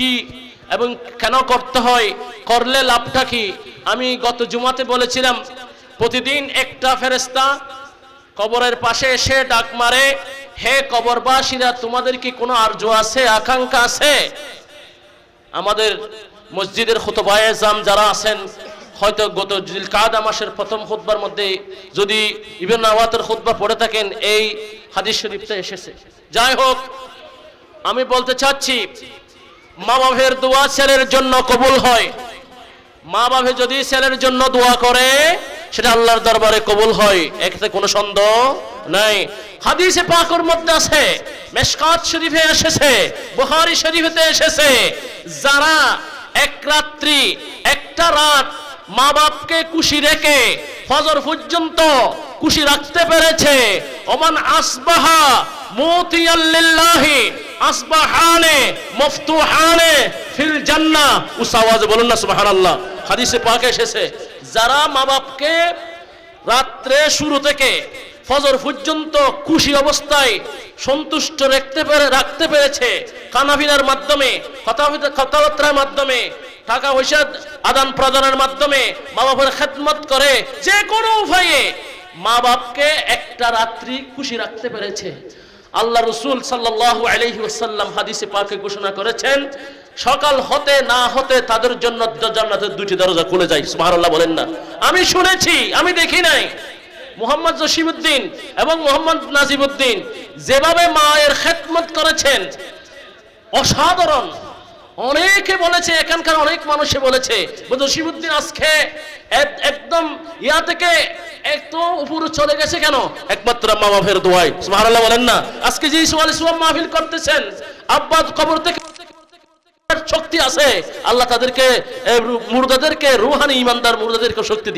কি এবং কেন করতে হয়, করলে লাভটা কি। আমি গত জুমাতে বলেছিলাম, প্রতিদিন একটা ফেরেশতা কবরের পাশে এসে ডাক মারে, হে কবরবাসীরা, তোমাদের কি কোনো আরজু আছে, আকাঙ্ক্ষা আছে? আমাদের মসজিদের খুতবায়ে জাম যারা আছেন, হয়তো গত জিলকাদা মাসের প্রথম খুতবার মধ্যে যদি ইবনে নাওয়াতের খুতবা পড়ে থাকেন, এই হাদিস শরীফটা এসেছে। যাই হোক, আমি বলতে চাচ্ছি, মা বাপের দোয়া ছেলের জন্য কবুল হয়। মা বাপে যদি ছেলের জন্য দোয়া করে, সেটা আল্লাহর দরবারে কবুল হয়, এতে কোনো সন্দেহ নাই। হাদিসে পাকের মধ্যে আছে, মিশকাত শরীফে এসেছে, বুখারী শরীফেতে এসেছে, যারা এক রাত্রি একটা রাত মা বাপকে খুশি রেখে ফজর পর্যন্ত খুশি রাখতে পেরেছে, ওমান আসবাহা মুতিয়াল লিল্লাহি আসবাহানে মফতুহানে ফিল জান্নাহ। উচ্চ আওয়াজে বলুন না সুবহানাল্লাহ। হাদিসে পাকে এসেছে, যারা মা বাপকে রাত্রে শুরু থেকে ফজর পর্যন্ত খুশি অবস্থায় সন্তুষ্ট রাখতে পেরেছে, কানাফিলার মাধ্যমে, কথাবার্তার মাধ্যমে, টাকা পয়সা আদান প্রদানের মাধ্যমে মা বাবার খেদমত করে, যে কোনো উপায়ে মা বাপকে একটা রাত্রি খুশি রাখতে পেরেছে, আল্লাহ রাসূল সাল্লাল্লাহু আলাইহি ওয়াসাল্লাম হাদিসে পাকে ঘোষণা করেছেন, সকাল হতে না হতে তাদের জন্য জান্নাতের দুটি দরজা খুলে যায়। সুবহানাল্লাহ বলেন না। আমি শুনেছি, আমি দেখি নাই। মোহাম্মদ জসিমউদ্দিন এবং মোহাম্মদ নাজিমউদ্দিন যেভাবে মায়ের খেদমত করেছেন, অসাধারণ। অনেকে বলেছে, এখানকার অনেক মানুষে বলেছে, জসিমউদ্দিন আজকে একদম ইয়া থেকে একটু উপরে চলে গেছে কেন? একমাত্র মা বাপের দোয়ায়। সুবহানাল্লাহ বলেন না। আজকে যে সোয়াল মাহফিল করতেছেন, আব্বা কবর থেকে শক্তি আছে, আল্লাহ তাদেরকে মুর্দাদেরকে, রুহানি ইমানদার মুর্দাদেরকে শক্তি